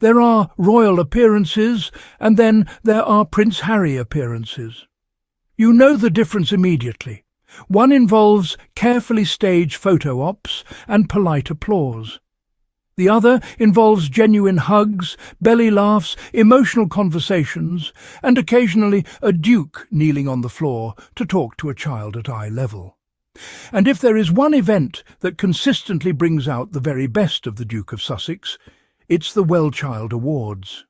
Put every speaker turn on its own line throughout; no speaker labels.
There are royal appearances, and then there are Prince Harry appearances. You know the difference immediately. One involves carefully staged photo ops and polite applause. The other involves genuine hugs, belly laughs, emotional conversations, and occasionally a duke kneeling on the floor to talk to a child at eye level. And if there is one event that consistently brings out the very best of the Duke of Sussex, it's the WellChild Awards.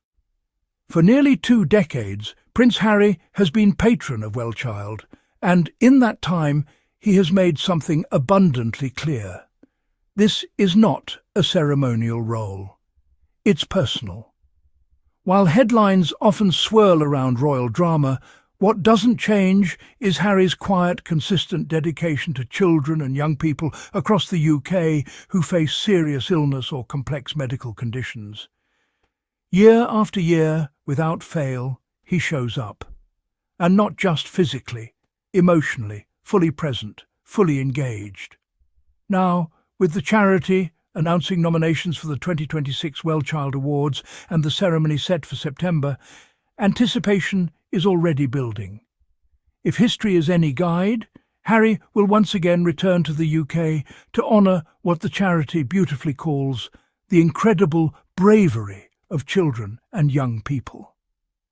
For nearly 2 decades, Prince Harry has been patron of WellChild, and in that time he has made something abundantly clear. This is not a ceremonial role. It's personal. While headlines often swirl around royal drama, what doesn't change is Harry's quiet, consistent dedication to children and young people across the UK who face serious illness or complex medical conditions. Year after year, without fail, he shows up. And not just physically, emotionally, fully present, fully engaged. Now, with the charity announcing nominations for the 2026 WellChild Awards and the ceremony set for September, anticipation is already building. If history is any guide, Harry will once again return to the UK to honour what the charity beautifully calls the incredible bravery of children and young people.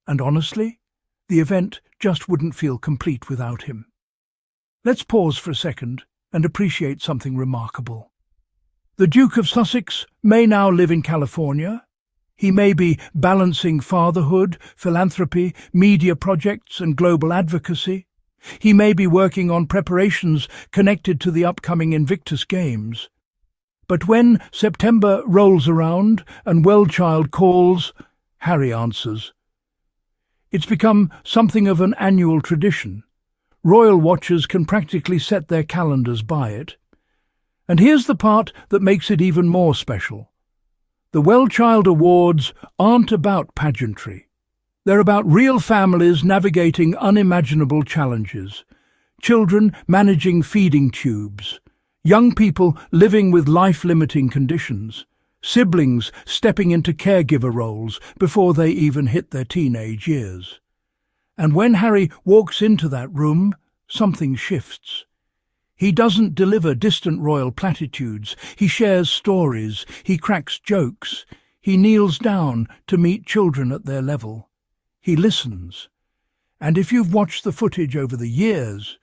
And honestly, the event just wouldn't feel complete without him. Let's pause for a second and appreciate something remarkable. The Duke of Sussex may now live in California. He may be balancing fatherhood, philanthropy, media projects and global advocacy. He may be working on preparations connected to the upcoming Invictus Games. But when September rolls around and WellChild calls, Harry answers. It's become something of an annual tradition. Royal watchers can practically set their calendars by it. And here's the part that makes it even more special. The WellChild Awards aren't about pageantry. They're about real families navigating unimaginable challenges, children managing feeding tubes, young people living with life-limiting conditions, siblings stepping into caregiver roles before they even hit their teenage years. And when Harry walks into that room, something shifts. He doesn't deliver distant royal platitudes. He shares stories. He cracks jokes. He kneels down to meet children at their level. He listens. And if you've watched the footage over the years,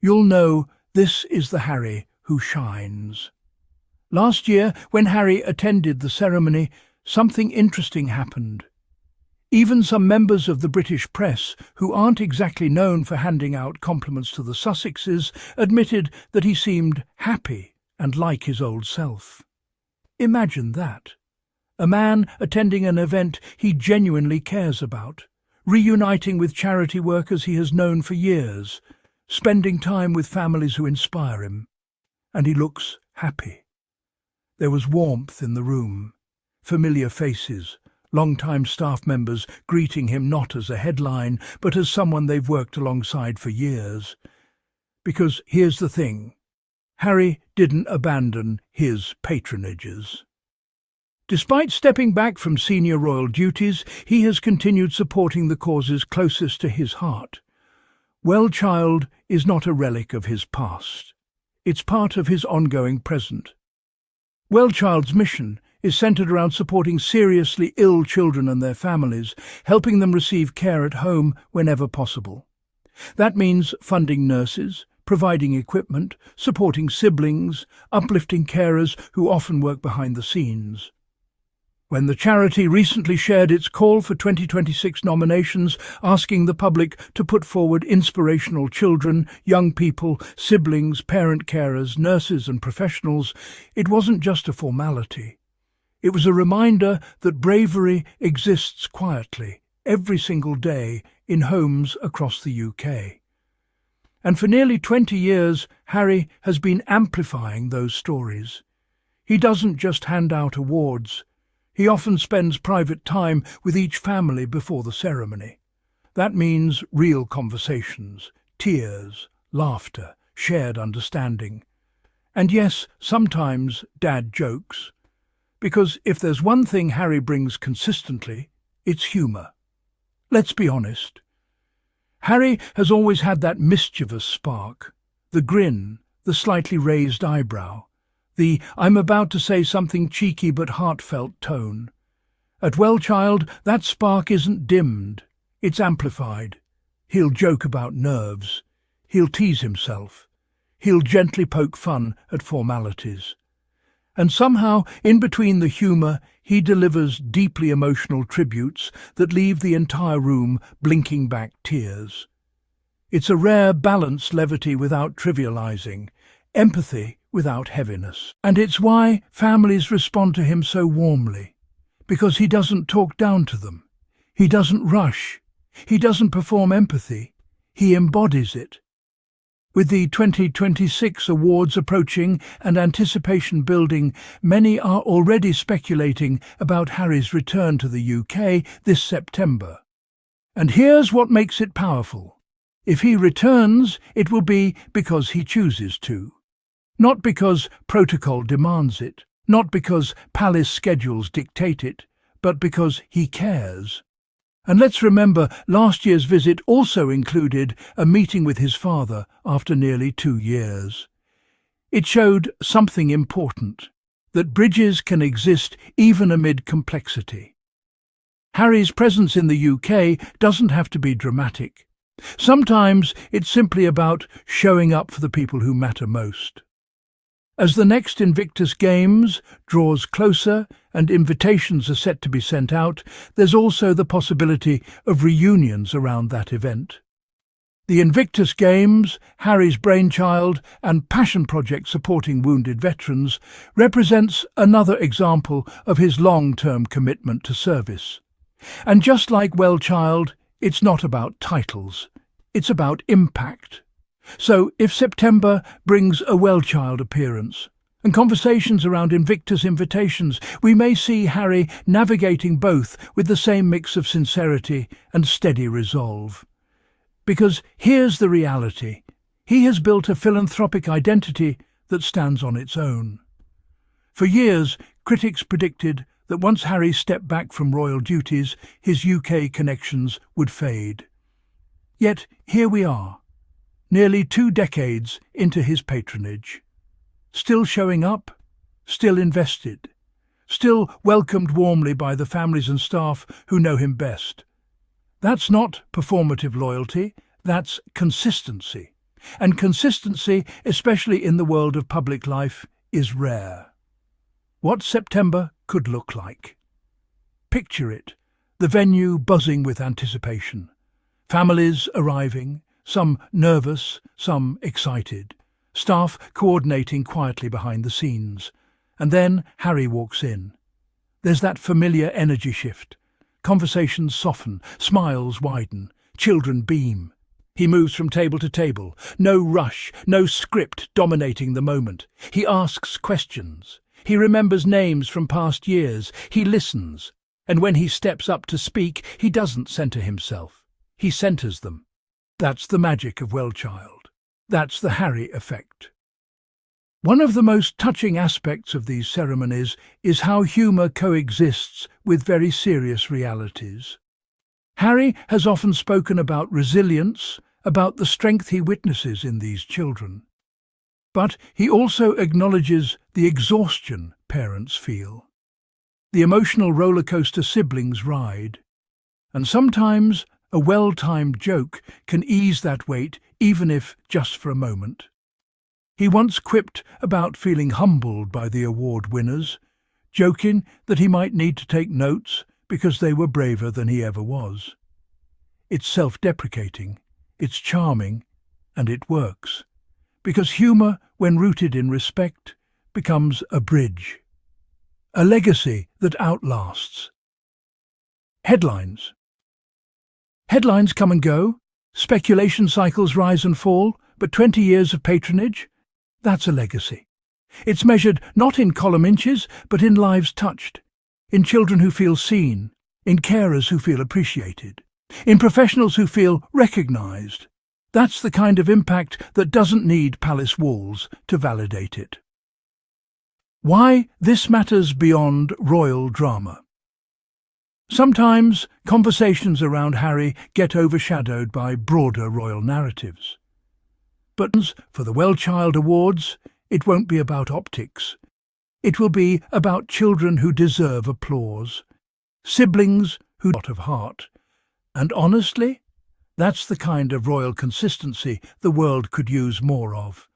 you'll know this is the Harry who shines. Last year, when Harry attended the ceremony, something interesting happened. Even some members of the British press, who aren't exactly known for handing out compliments to the Sussexes, admitted that he seemed happy and like his old self. Imagine that. A man attending an event he genuinely cares about, reuniting with charity workers he has known for years, spending time with families who inspire him. And he looks happy. There was warmth in the room, familiar faces, long-time staff members greeting him not as a headline, but as someone they've worked alongside for years. Because here's the thing, Harry didn't abandon his patronages. Despite stepping back from senior royal duties, he has continued supporting the causes closest to his heart. WellChild is not a relic of his past. It's part of his ongoing present. WellChild's mission is centred around supporting seriously ill children and their families, helping them receive care at home whenever possible. That means funding nurses, providing equipment, supporting siblings, uplifting carers who often work behind the scenes. When the charity recently shared its call for 2026 nominations, asking the public to put forward inspirational children, young people, siblings, parent carers, nurses and professionals, it wasn't just a formality. It was a reminder that bravery exists quietly, every single day, in homes across the UK. And for nearly 20 years, Harry has been amplifying those stories. He doesn't just hand out awards. He often spends private time with each family before the ceremony. That means real conversations, tears, laughter, shared understanding. And yes, sometimes dad jokes. Because if there's one thing Harry brings consistently, it's humour. Let's be honest. Harry has always had that mischievous spark, the grin, the slightly raised eyebrow, the "I'm about to say something cheeky but heartfelt" tone. At WellChild, that spark isn't dimmed, it's amplified. He'll joke about nerves. He'll tease himself. He'll gently poke fun at formalities. And somehow, in between the humour, he delivers deeply emotional tributes that leave the entire room blinking back tears. It's a rare balanced levity without trivialising, empathy without heaviness. And it's why families respond to him so warmly. Because he doesn't talk down to them. He doesn't rush. He doesn't perform empathy. He embodies it. With the 2026 awards approaching and anticipation building, many are already speculating about Harry's return to the UK this September. And here's what makes it powerful. If he returns, it will be because he chooses to. Not because protocol demands it, not because palace schedules dictate it, but because he cares. And let's remember, last year's visit also included a meeting with his father after nearly 2 years. It showed something important, that bridges can exist even amid complexity. Harry's presence in the UK doesn't have to be dramatic. Sometimes it's simply about showing up for the people who matter most. As the next Invictus Games draws closer and invitations are set to be sent out, there's also the possibility of reunions around that event. The Invictus Games, Harry's brainchild and passion project supporting wounded veterans, represents another example of his long-term commitment to service. And just like WellChild, it's not about titles, it's about impact. So, if September brings a WellChild appearance and conversations around Invictus invitations, we may see Harry navigating both with the same mix of sincerity and steady resolve. Because here's the reality. He has built a philanthropic identity that stands on its own. For years, critics predicted that once Harry stepped back from royal duties, his UK connections would fade. Yet here we are, nearly 2 decades into his patronage. Still showing up, still invested, still welcomed warmly by the families and staff who know him best. That's not performative loyalty, that's consistency. And consistency, especially in the world of public life, is rare. What September could look like. Picture it, the venue buzzing with anticipation. Families arriving, some nervous, some excited. Staff coordinating quietly behind the scenes. And then Harry walks in. There's that familiar energy shift. Conversations soften, smiles widen, children beam. He moves from table to table. No rush, no script dominating the moment. He asks questions. He remembers names from past years. He listens. And when he steps up to speak, he doesn't centre himself. He centres them. That's the magic of WellChild. That's the Harry effect. One of the most touching aspects of these ceremonies is how humour coexists with very serious realities. Harry has often spoken about resilience, about the strength he witnesses in these children. But he also acknowledges the exhaustion parents feel, the emotional rollercoaster siblings ride, and sometimes a well-timed joke can ease that weight, even if just for a moment. He once quipped about feeling humbled by the award winners, joking that he might need to take notes because they were braver than he ever was. It's self-deprecating, it's charming, and it works. Because humour, when rooted in respect, becomes a bridge. A legacy that outlasts. Headlines. Headlines come and go, speculation cycles rise and fall, but 20 years of patronage? That's a legacy. It's measured not in column inches, but in lives touched, in children who feel seen, in carers who feel appreciated, in professionals who feel recognised. That's the kind of impact that doesn't need palace walls to validate it. Why this matters beyond royal drama. Sometimes conversations around Harry get overshadowed by broader royal narratives. But for the WellChild Awards, it won't be about optics. It will be about children who deserve applause, siblings who have a lot of heart. And honestly, that's the kind of royal consistency the world could use more of.